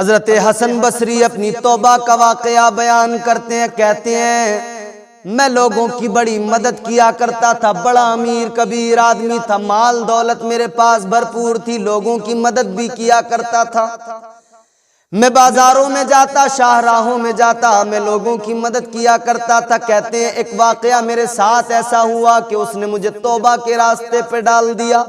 हजरत हसन बसरी अपनी तौबा का वाकया बयान करते हैं, कहते हैं मैं लोगों की बड़ी मदद किया करता था, बड़ा अमीर कबीर आदमी था, माल दौलत मेरे पास भरपूर थी, लोगों की मदद भी किया करता था। मैं बाजारों में जाता, शाहराहों में जाता, मैं लोगों की मदद किया करता था। कहते हैं एक वाकया मेरे साथ ऐसा हुआ कि उसने मुझे तौबा के रास्ते पे डाल दिया।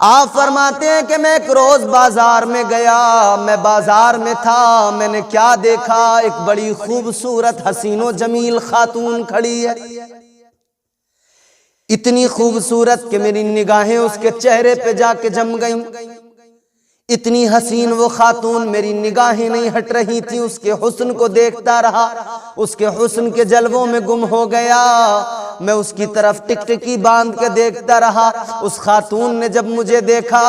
आप फरमाते हैं कि मैं एक रोज बाजार में गया, मैं बाजार में था, मैंने क्या देखा, एक बड़ी खूबसूरत हसीनो जमील खातून खड़ी है, इतनी खूबसूरत कि मेरी निगाहें उसके चेहरे पे जाके जम गईं। इतनी हसीन वो खातून, मेरी निगाहें नहीं हट रही थी, उसके हुस्न को देखता रहा, उसके हुस्न के जलवों में गुम हो गया। मैं उसकी तरफ टिकटिकी बांध के देखता रहा। उस खातून ने जब मुझे देखा,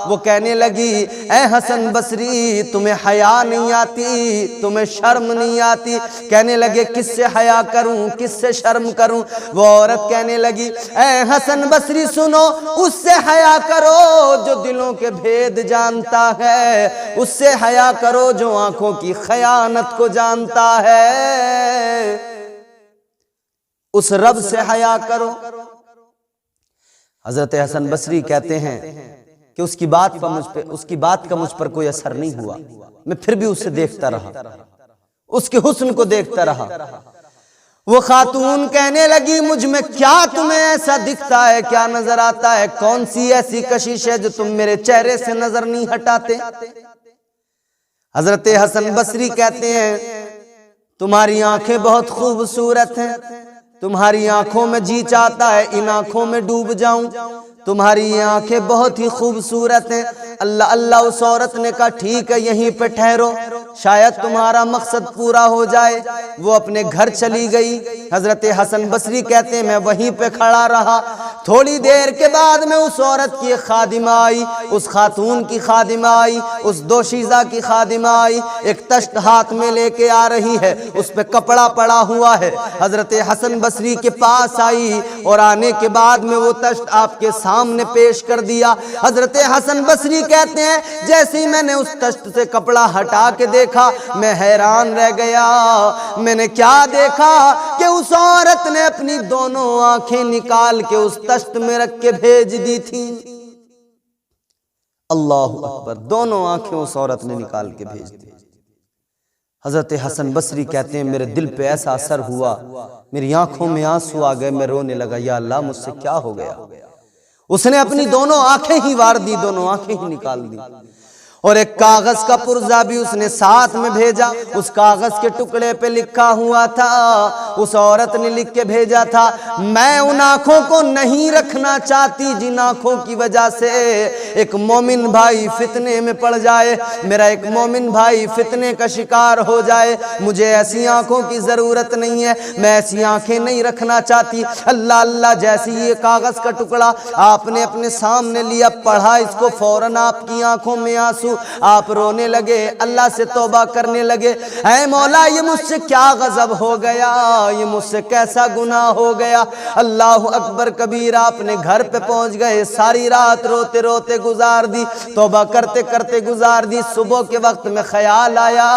वो कहने लगी, ए हसन बसरी, तुम्हें हया नहीं आती, तुम्हें शर्म नहीं आती। कहने लगे किससे हया करूं, किससे शर्म करूं। वो औरत कहने लगी, ए हसन बसरी सुनो, उससे हया करो जो दिलों के भेद जानता है, उससे हया करो जो आंखों की खयानत को जानता है, उस रब से हया करो। हजरत हसन बसरी कहते हैं कि उसकी बात का मुझ पर कोई असर नहीं हुआ। मैं फिर भी उसे देखता रहा, उसके हुस्न को देखता रहा। वो खातून कहने लगी, मुझ में क्या तुम्हें ऐसा दिखता है, क्या नजर आता है, कौन सी ऐसी कशिश है जो तुम मेरे चेहरे से नजर नहीं हटाते। हजरत हसन बसरी कहते हैं, तुम्हारी आंखें बहुत खूबसूरत हैं, तुम्हारी आंखों में जी चाहता है इन आंखों में डूब जाऊं, तुम्हारी आंखें बहुत ही खूबसूरत हैं। अल्लाह अल्लाह। उस औरत ने कहा ठीक है, यहीं पे ठहरो, शायद तुम्हारा मकसद पूरा हो जाए। वो अपने घर चली गई। हजरत हसन बसरी कहते हैं मैं वहीं पे खड़ा रहा। थोड़ी देर के बाद में उस औरत की एक खादिमा आई, उस खातून की खादिमा आई, उस दोशीज़ा की खादिमा आई, एक तश्त हाथ में लेके आ रही है, उस पे कपड़ा पड़ा हुआ है। हजरत हसन बसरी के पास आई और आने के बाद में वो तश्त आपके सामने पेश कर दिया। हजरत हसन बसरी कहते हैं जैसे ही मैंने उस तश्त से कपड़ा हटा के देखा, मैं हैरान रह गया। मैंने क्या देखा कि उस औरत ने अपनी दोनों आंखें निकाल के उस तश्त में रख के भेज दी थी। अल्लाह अकबर। दोनों आंखें उस औरत ने निकाल के भेज दी। हजरत हसन बसरी कहते हैं मेरे दिल पे ऐसा असर हुआ, मेरी आंखों में आंसू आ गए, मैं रोने लगा, या अल्लाह मुझसे क्या हो गया। उसने अपनी दोनों आंखें ही वार दी, दोनों आंखें ही निकाल दी। और एक कागज का पुर्जा भी उसने साथ में भेजा। उस कागज के टुकड़े पे लिखा हुआ था, उस औरत ने लिख के भेजा था, मैं उन आंखों को नहीं रखना चाहती जिन आंखों की वजह से एक मोमिन भाई फितने में पड़ जाए, मेरा एक मोमिन भाई फितने का शिकार हो जाए। मुझे ऐसी आंखों की जरूरत नहीं है, मैं ऐसी आंखें नहीं रखना चाहती। अल्लाह अल्लाह। जैसे ये कागज का टुकड़ा आपने अपने सामने लिया, पढ़ा इसको, फौरन आपकी आंखों में आंसू, आप रोने लगे, अल्लाह से तौबा करने लगे, ऐ मौला ये मुझसे क्या गजब हो गया, ये मुझसे कैसा गुनाह हो गया। अल्लाह अकबर कबीरा। अपने घर पे पहुंच गए, सारी रात रोते रोते गुजार दी, तौबा करते करते गुजार दी। सुबह के वक्त में ख्याल आया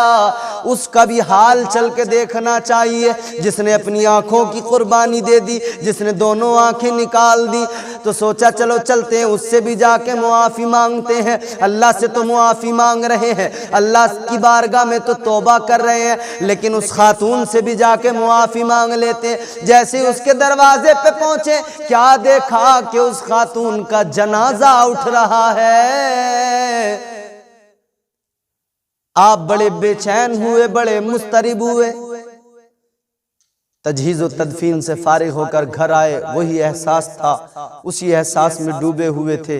उसका भी हाल चल के देखना चाहिए, जिसने अपनी आंखों की कुर्बानी दे दी, जिसने दोनों आंखें निकाल दी। तो सोचा चलो चलते हैं, उससे भी जाके मुआफी मांगते हैं। अल्लाह से तो मुआफी मांग रहे हैं, अल्लाह की बारगाह में तो तौबा कर रहे हैं, लेकिन उस खातून से भी जाके मुआफी मांग लेते हैं। जैसे उसके दरवाजे पे पहुंचे, क्या देखा कि उस खातून का जनाजा उठ रहा है। आप बड़े बेचैन हुए, बड़े मुस्तरिब हुए। तजहीज़ व तदफीन से फारिग होकर घर आए, वही एहसास था, उसी एहसास में डूबे हुए थे।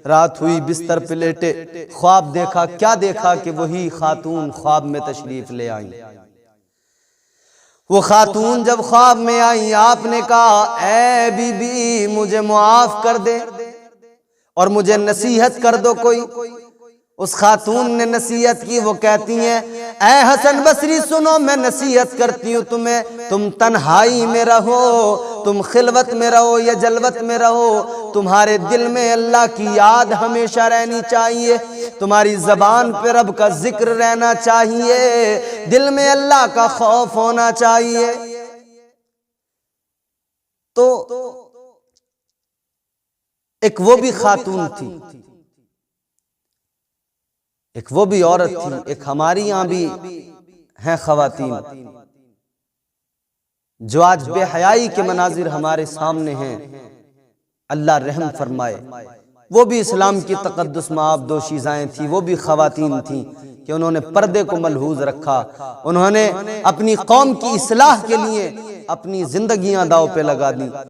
रात हुई, बिस्तर पे लेटे, ख्वाब देखा। क्या देखा कि वही खातून ख्वाब में तशरीफ ले आई। वो खातून जब ख्वाब में आई, आपने कहा ऐ बीबी मुझे मुआफ कर दे और मुझे नसीहत कर दो कोई। उस खातून ने नसीहत की। वो कहती हैं ऐ हसन बसरी सुनो, मैं नसीहत करती हूँ तुम्हें, तुम तन्हाई में रहो, तुम खिलवत में रहो या जलवत में रहो, तुम्हारे दिल में अल्लाह की याद हमेशा रहनी चाहिए, तुम्हारी जबान पे रब का जिक्र रहना चाहिए, दिल में अल्लाह का खौफ होना चाहिए। तो एक वो भी खातून थी, एक वो भी औरत थी, एक हमारी यहां भी हैं खवातीन जो आज बेहयाई के मनाजिर हमारे सामने हैं। अल्लाह रहम फरमाए। वो भी इस्लाम की तकद्दुस माब दोशीज़ाएं थी, वो भी खवातीन थी कि उन्होंने पर्दे को मलहूज रखा, उन्होंने अपनी कौम की इस्लाह के लिए अपनी जिंदगियां दांव पे लगा दी।